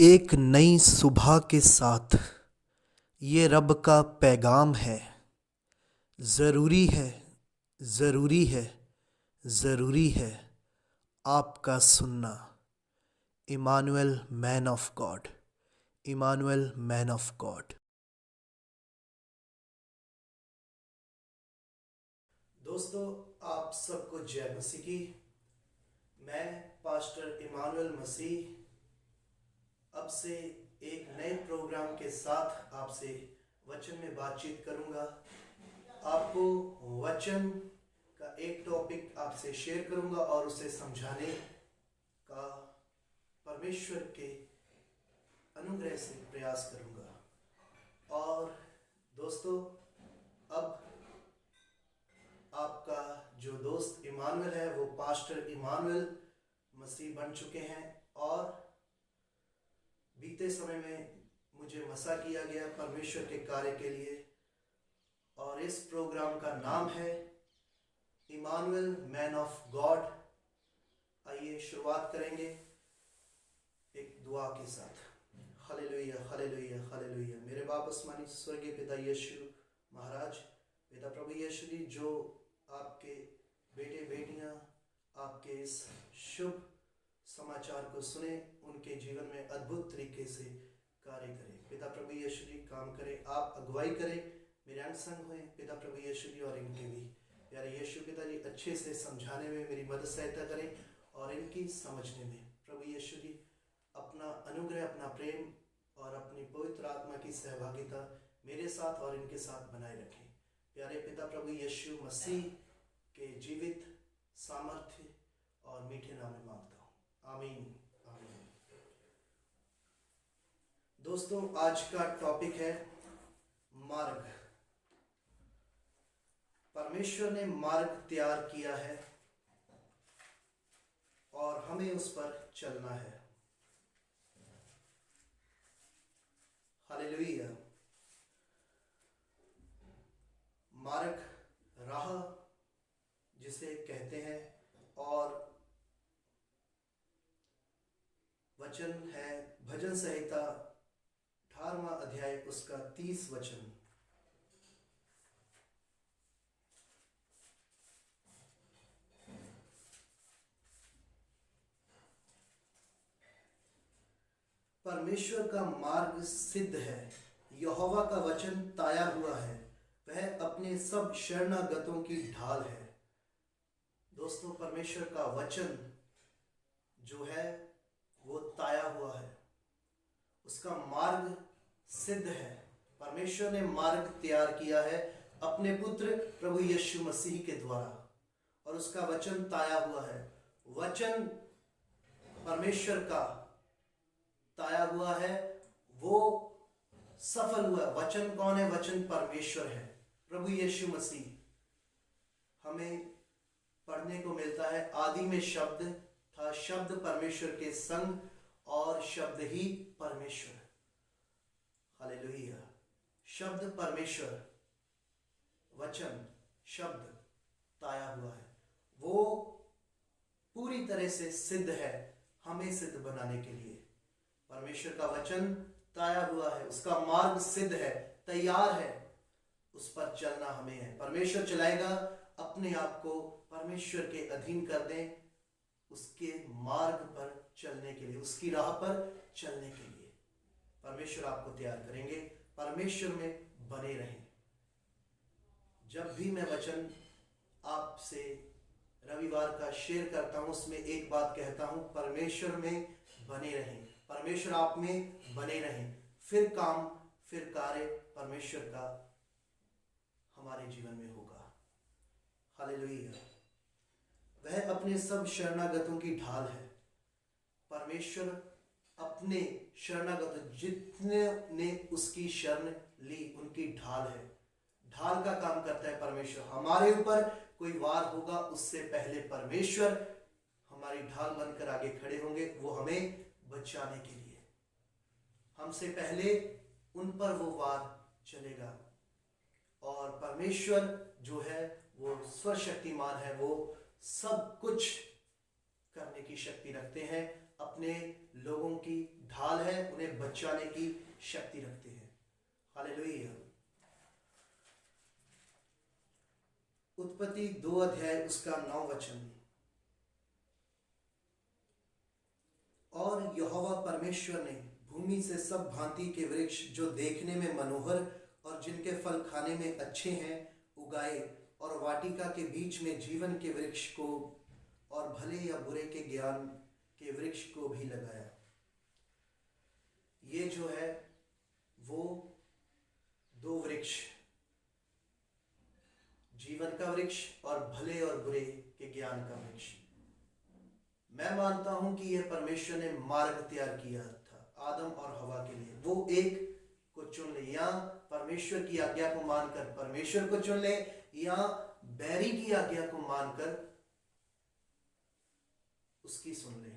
एक नई सुबह के साथ ये रब का पैगाम है। ज़रूरी है, ज़रूरी है, ज़रूरी है आपका सुनना। Emmanuel man of God, Emmanuel man of God. दोस्तों, आप सबको जय मसीह की। मैं पास्टर इमानुएल मसीह अब से एक नए प्रोग्राम के साथ आपसे वचन में बातचीत करूंगा। आपको वचन का एक टॉपिक आपसे शेयर करूंगा और उसे समझाने का परमेश्वर के अनुग्रह से प्रयास करूंगा। और दोस्तों, अब आपका जो दोस्त इमानुएल है वो पास्टर इमानुएल मसीह बन चुके हैं। और बीते समय में मुझे मसा किया गया परमेश्वर के कार्य के लिए, और इस प्रोग्राम का नाम है इमानुएल मैन ऑफ गॉड। आइए शुरुआत करेंगे एक दुआ के साथ। Hallelujah, hallelujah, hallelujah. मेरे बाप आसमानी स्वर्गीय पिता यीशु महाराज, पिता प्रभु यीशु जी, जो आपके बेटे बेटियां आपके इस शुभ समाचार को सुने, उनके जीवन में अद्भुत तरीके से कार्य करें। पिता प्रभु यीशु जी काम करें, आप अगुवाई करें, मेरे अंग संग हुए पिता प्रभु यीशु जी, और इनके भी प्यारे यीशु पिता जी अच्छे से समझाने में मेरी मदद सहायता करें और इनकी समझने में प्रभु यीशु जी अपना अनुग्रह, अपना प्रेम और अपनी पवित्र आत्मा की सहभागिता मेरे साथ और इनके साथ बनाए रखें। प्यारे पिता प्रभु यीशु मसीह के जीवित, सामर्थ्य और मीठे नाम में मांगता हूँ, आमीन, आमीन। दोस्तों, आज का टॉपिक है मार्ग। परमेश्वर ने मार्ग तैयार किया है और हमें उस पर चलना है। हालेलुया। मार्ग, राह जिसे कहते हैं, और वचन है भजन संहिता 18वां अध्याय उसका 30 वचन। परमेश्वर का मार्ग सिद्ध है, यहोवा का वचन ताया हुआ है, वह अपने सब शरणागतों की ढाल है। दोस्तों, परमेश्वर का वचन जो है वो ताया हुआ है, उसका मार्ग सिद्ध है। परमेश्वर ने मार्ग तैयार किया है अपने पुत्र प्रभु यीशु मसीह के द्वारा, और उसका वचन ताया हुआ है। वचन परमेश्वर का ताया हुआ है, वो सफल हुआ। वचन कौन है? वचन परमेश्वर है, प्रभु यीशु मसीह। हमें पढ़ने को मिलता है, आदि में शब्द था, शब्द परमेश्वर के संग और शब्द ही परमेश्वर। हालेलुया। शब्द परमेश्वर, वचन शब्द ताया हुआ है, वो पूरी तरह से सिद्ध है हमें सिद्ध बनाने के लिए। परमेश्वर का वचन ताया हुआ है, उसका मार्ग सिद्ध है, तैयार है, उस पर चलना हमें है। परमेश्वर चलाएगा, अपने आप को परमेश्वर के अधीन कर दें, उसके मार्ग पर चलने के लिए, उसकी राह पर चलने के लिए परमेश्वर आपको तैयार करेंगे। परमेश्वर में बने रहें। जब भी मैं वचन आपसे रविवार का शेयर करता हूं, उसमें एक बात कहता हूं, परमेश्वर में बने रहें, परमेश्वर आप में बने रहें, फिर काम, फिर कार्य परमेश्वर का हमारे जीवन में होगा। हालेलुया। वह अपने सब शरणागतों की ढाल है। परमेश्वर अपने शरणागत, जितने ने उसकी शरण ली, उनकी ढाल है। ढाल का काम करता है परमेश्वर। हमारे ऊपर कोई वार होगा, उससे पहले परमेश्वर हमारी ढाल बनकर आगे खड़े होंगे, वो हमें बचाने के लिए। हमसे पहले उन पर वो वार चलेगा। और परमेश्वर जो है वो सर्वशक्तिमान है, वो सब कुछ करने की शक्ति रखते हैं, अपने लोगों की ढाल है, उन्हें बचाने की शक्ति रखते हैं। हालेलुया। उत्पत्ति 2 अध्याय उसका 9 वचन। और यहोवा परमेश्वर ने भूमि से सब भांति के वृक्ष जो देखने में मनोहर और जिनके फल खाने में अच्छे हैं उगाए, और वाटिका के बीच में जीवन के वृक्ष को और भले या बुरे के ज्ञान के वृक्ष को भी लगाया। ये जो है वो 2 वृक्ष, जीवन का वृक्ष और भले और बुरे के ज्ञान का वृक्ष। मैं मानता हूं कि यह परमेश्वर ने मार्ग तैयार किया था आदम और हवा के लिए। वो एक को चुन ले, या परमेश्वर की आज्ञा को मानकर परमेश्वर को चुन ले, या बैरी की आज्ञा को मानकर उसकी सुन ले,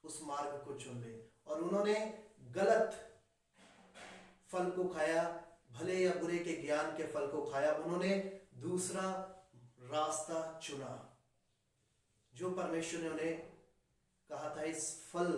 उस मार्ग को चुन ले। और उन्होंने गलत फल को खाया, भले या बुरे के ज्ञान के फल को खाया। उन्होंने दूसरा रास्ता चुना जो परमेश्वर ने उन्हें कहा था इस फल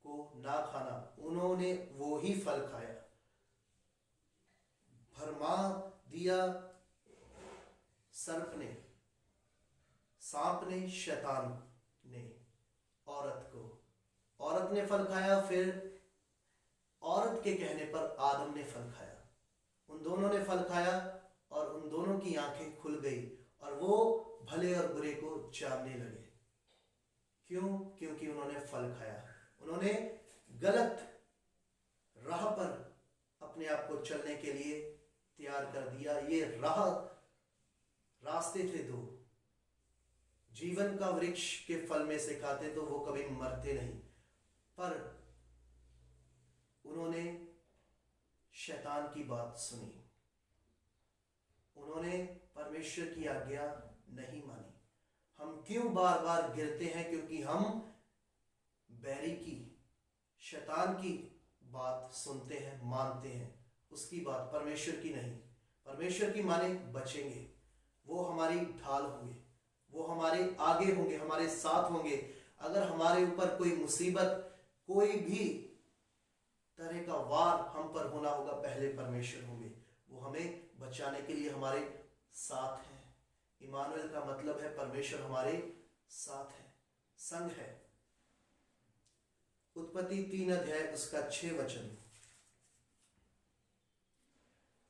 को ना खाना, उन्होंने वो ही फल खाया। भरमा दिया सर्प ने, सांप ने, शैतान ने औरत को। औरत ने फल खाया, फिर औरत के कहने पर आदम ने फल खाया। उन दोनों ने फल खाया और उन दोनों की आंखें खुल गई और वो भले और बुरे को जानने लगे। क्यों? क्योंकि उन्होंने फल खाया। उन्होंने गलत राह पर अपने आप को चलने के लिए तैयार कर दिया। ये रास्ते थे 2। जीवन का वृक्ष के फल में से खाते तो वो कभी मरते नहीं, पर उन्होंने शैतान की बात सुनी, उन्होंने परमेश्वर की आज्ञा नहीं मानी। हम क्यों बार बार गिरते हैं? क्योंकि हम बैरी की, शैतान की बात सुनते हैं, मानते हैं, उसकी बात, परमेश्वर की नहीं। परमेश्वर की माने बचेंगे, वो हमारी ढाल होंगे, वो हमारे आगे होंगे, हमारे साथ होंगे। अगर हमारे ऊपर कोई मुसीबत, कोई भी तरह का वार हम पर होना होगा, पहले परमेश्वर होंगे, वो हमें बचाने के लिए हमारे साथ हैं। इमानुएल का मतलब है परमेश्वर हमारे साथ है, संग है। उत्पत्ति 3 अध्याय उसका 6 वचन।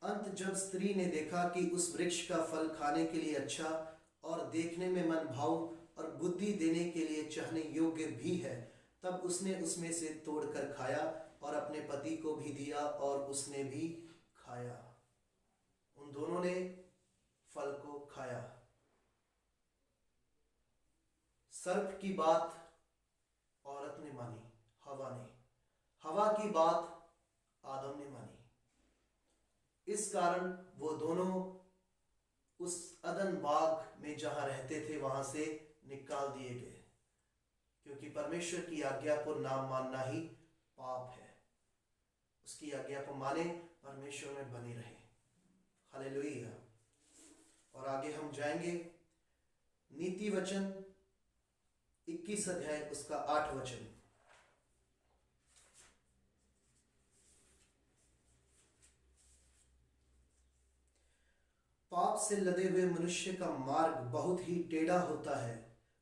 अंत जब स्त्री ने देखा कि उस वृक्ष का फल खाने के लिए अच्छा और देखने में मन भाव और बुद्धि देने के लिए चाहने योग्य भी है, तब उसने उसमें से तोड़कर खाया और अपने पति को भी दिया और उसने भी खाया। उन दोनों ने फल को खाया। सर्प की बात औरत ने मानी, हवा ने। हवा की बात आदम ने मानी। इस कारण वो दोनों उस अदन बाग में जहां रहते थे वहां से निकाल दिए गए, क्योंकि परमेश्वर की आज्ञा को ना मानना ही पाप है। उसकी आज्ञा को माने, परमेश्वर में बने रहे। हालेलुया। और आगे हम जाएंगे नीति वचन 21 अध्याय उसका 8 वचन। पाप से लदे हुए मनुष्य का मार्ग बहुत ही टेढ़ा होता है,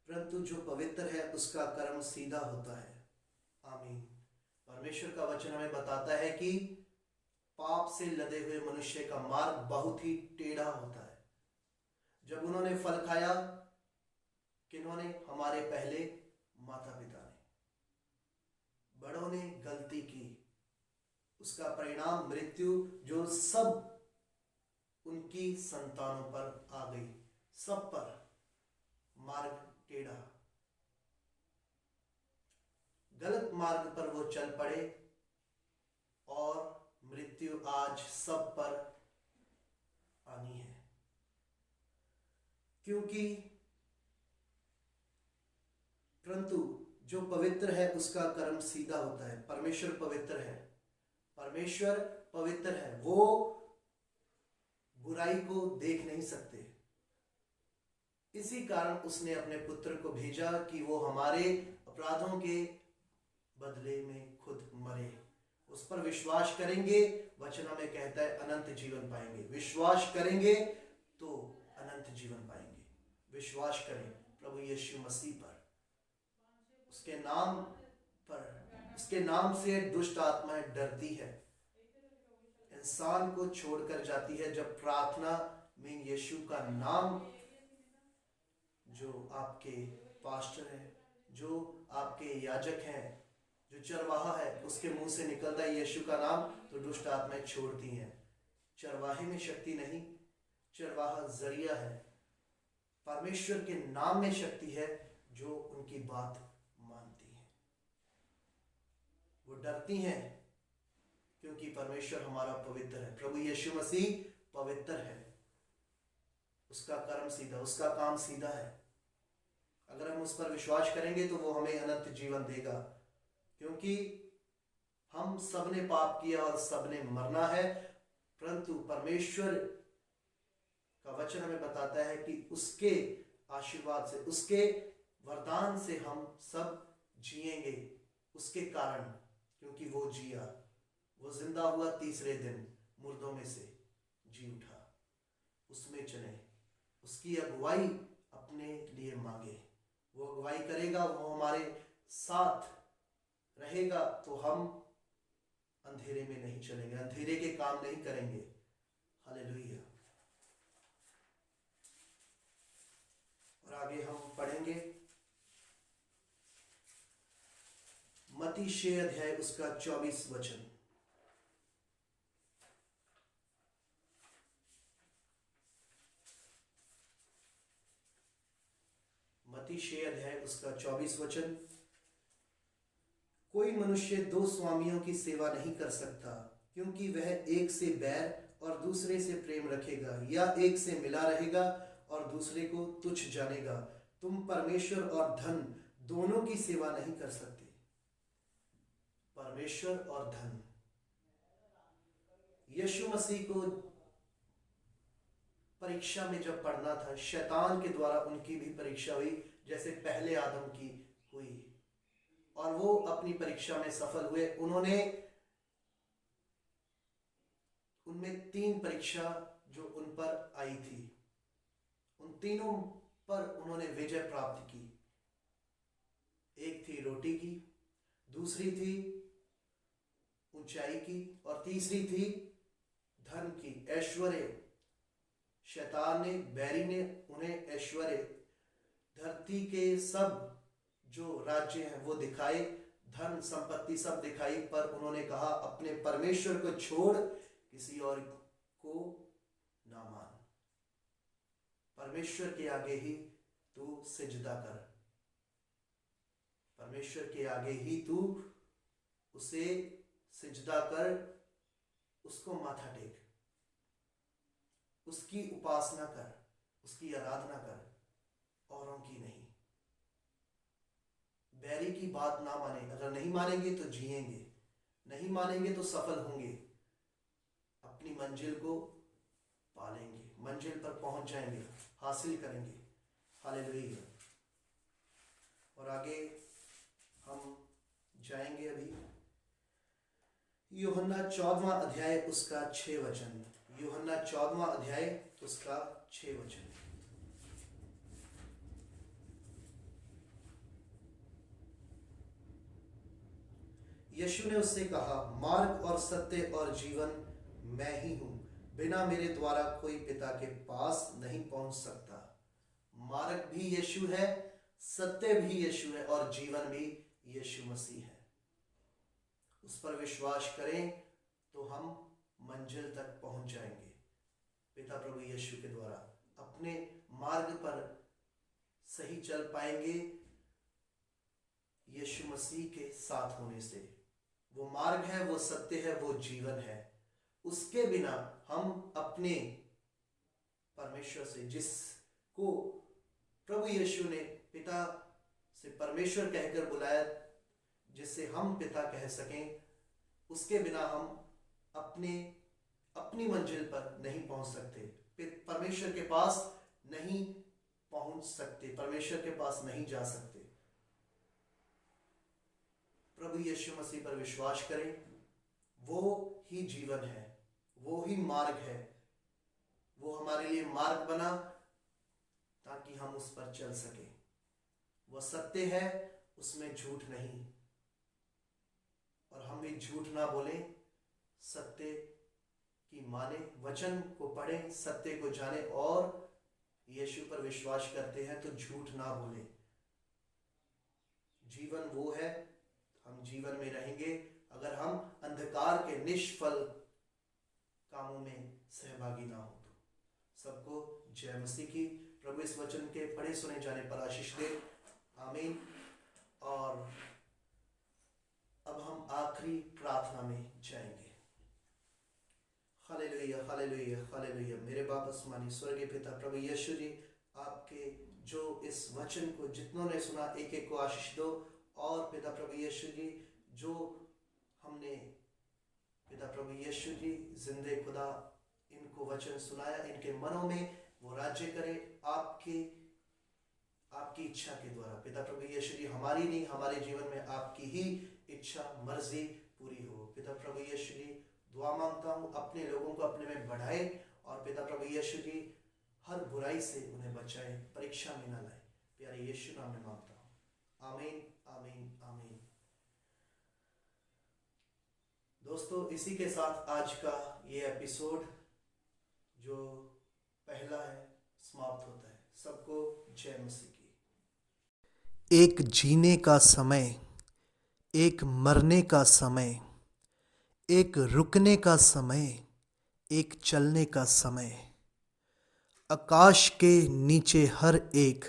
परंतु जो पवित्र है उसका कर्म सीधा होता है। आमीन। परमेश्वर का वचन हमें बताता है कि पाप से लदे हुए मनुष्य का मार्ग बहुत ही टेढ़ा होता है। जब उन्होंने फल खाया, किन्होंने? हमारे पहले माता पिता ने, बड़ों ने गलती की, उसका परिणाम मृत्यु जो सब उनकी संतानों पर आ गई, सब पर मार्ग टेढ़ा, गलत मार्ग पर वो चल पड़े और मृत्यु आज सब पर आनी है। क्योंकि परंतु जो पवित्र है उसका कर्म सीधा होता है। परमेश्वर पवित्र है, परमेश्वर पवित्र है, वो बुराई को देख नहीं सकते। इसी कारण उसने अपने पुत्र को भेजा कि वो हमारे अपराधों के बदले में खुद मरे। उस पर विश्वास करेंगे, वचन हमें कहता है अनंत जीवन पाएंगे। विश्वास करेंगे तो अनंत जीवन पाएंगे। विश्वास करें प्रभु यीशु मसीह पर, उसके नाम पर। उसके नाम से दुष्ट आत्माएं डरती है, इंसान को छोड़कर जाती है। जब प्रार्थना में यीशु का नाम, जो आपके पास्टर हैं, जो आपके याजक हैं, जो चरवाहा है, उसके मुंह से निकलता है यीशु का नाम, तो दुष्ट आत्माएं छोड़ती हैं। चरवाहे में शक्ति नहीं, चरवाहा जरिया है। परमेश्वर के नाम में शक्ति है, जो उनकी बात मानती है। वो डरती हैं क्योंकि परमेश्वर हमारा पवित्र है। प्रभु यीशु मसीह पवित्र है, उसका कर्म सीधा, उसका काम सीधा है। अगर हम उस पर विश्वास करेंगे तो वो हमें अनंत जीवन देगा, क्योंकि हम सबने पाप किया और सबने मरना है। परंतु परमेश्वर का वचन हमें बताता है कि उसके आशीर्वाद से, उसके वरदान से हम सब जिएंगे, उसके कारण, क्योंकि वो जिया, वो जिंदा हुआ, तीसरे दिन मुर्दों में से जी उठा। उसमें चले, उसकी अगुवाई अपने लिए मांगे। वो अगुवाई करेगा, वो हमारे साथ रहेगा, तो हम अंधेरे में नहीं चलेंगे, अंधेरे के काम नहीं करेंगे। हालेलुया। और आगे हम पढ़ेंगे मत्ती 6 अध्याय उसका 24 वचन। मत्ती 6 अध्याय उसका 24 वचन। कोई मनुष्य दो स्वामियों की सेवा नहीं कर सकता, क्योंकि वह एक से बैर और दूसरे से प्रेम रखेगा, या एक से मिला रहेगा और दूसरे को तुच्छ जानेगा। तुम परमेश्वर और धन दोनों की सेवा नहीं कर सकते। परमेश्वर और धन। यीशु मसीह को परीक्षा में जब पढ़ना था, शैतान के द्वारा उनकी भी परीक्षा हुई, जैसे पहले आदम की हुई, और वो अपनी परीक्षा में सफल हुए। उनमें 3 परीक्षा जो उन पर आई थी, उन तीनों पर उन्होंने विजय प्राप्त की। एक थी रोटी की, दूसरी थी ऊंचाई की, और तीसरी थी धन की, ऐश्वर्य। शैतान ने, बैरी ने उन्हें ऐश्वर्य, धरती के सब जो राज्य हैं वो दिखाए, धन संपत्ति सब दिखाई, पर उन्होंने कहा अपने परमेश्वर को छोड़ किसी और को ना मान। परमेश्वर के आगे ही तू सिजदा कर, परमेश्वर के आगे ही तू उसे सिजदा कर, उसको माथा टेक, उसकी उपासना कर, उसकी आराधना कर, औरों की नहीं। बैरी की बात ना माने। अगर नहीं मानेंगे तो जिएंगे, नहीं मानेंगे तो सफल होंगे, अपनी मंजिल को पालेंगे, मंजिल पर पहुंच जाएंगे, हासिल करेंगे। हालेलुया। और आगे हम जाएंगे अभी यूहन्ना 14वां अध्याय उसका 6 वचन। यूहन्ना 14वां अध्याय उसका 6 वचन। यीशु ने उससे कहा, मार्ग और सत्य और जीवन मैं ही हूं, बिना मेरे द्वारा कोई पिता के पास नहीं पहुंच सकता। मार्ग भी यीशु है, सत्य भी यीशु है, और जीवन भी यीशु मसीह है। उस पर विश्वास करें तो हम मंजिल तक पहुंच जाएंगे, पिता प्रभु यीशु के द्वारा। अपने मार्ग पर सही चल पाएंगे यीशु मसीह के साथ होने से। वो मार्ग है, वो सत्य है, वो जीवन है। उसके बिना हम अपने परमेश्वर से, जिसको प्रभु यीशु ने पिता से परमेश्वर कहकर बुलाया, जिससे हम पिता कह सकें, उसके बिना हम अपनी मंजिल पर नहीं पहुंच सकते, परमेश्वर के पास नहीं पहुंच सकते, परमेश्वर के पास नहीं जा सकते। प्रभु यीशु मसीह पर विश्वास करें। वो ही जीवन है, वो ही मार्ग है। वो हमारे लिए मार्ग बना ताकि हम उस पर चल सके। वह सत्य है, उसमें झूठ नहीं, और हम भी झूठ ना बोलें, सत्य की माने, वचन को पढ़ें, सत्य को जाने और यीशु पर विश्वास करते हैं तो झूठ ना बोलें। जीवन वो है, हम जीवन में रहेंगे अगर हम अंधकार के निष्फल कामों में सहभागी ना हो तो। सबको जय मसीह की। प्रभु इस वचन के पढ़े सुने जाने पर आशीष दे। आमीन। और अब हम आखिरी प्रार्थना में जाएंगे। Hallelujah, hallelujah, hallelujah. मेरे बाप आसमानी स्वर्गीय पिता प्रभु यीशु जी, आपके जो इस वचन को जितनों ने सुना, एक एक को आशीष दो। और पिता प्रभु यीशु जी, जो हमने पिता प्रभु यीशु जी जिंदे खुदा इनको वचन सुनाया, इनके मनों में वो राज्य करे आपकी इच्छा के द्वारा। पिता प्रभु यीशु जी, हमारी नहीं, हमारे जीवन में आपकी ही इच्छा मर्जी पूरी हो। पिता प्रभु यीशु जी, दुआ मांगता हूँ अपने लोगों को अपने में बढ़ाए, और पिता प्रभु यीशु जी हर बुराई से उन्हें बचाए, परीक्षा में ना लाए। प्यारे यीशु नाम में मांगता हूँ, आमीन, आमीन, आमीन। दोस्तों, इसी के साथ आज का ये एपिसोड जो पहला है समाप्त होता है। सबको जय मसीह की। एक जीने का समय, एक मरने का समय, एक रुकने का समय, एक चलने का समय। आकाश के नीचे हर एक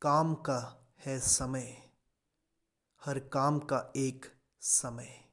काम का है समय, हर काम का एक समय।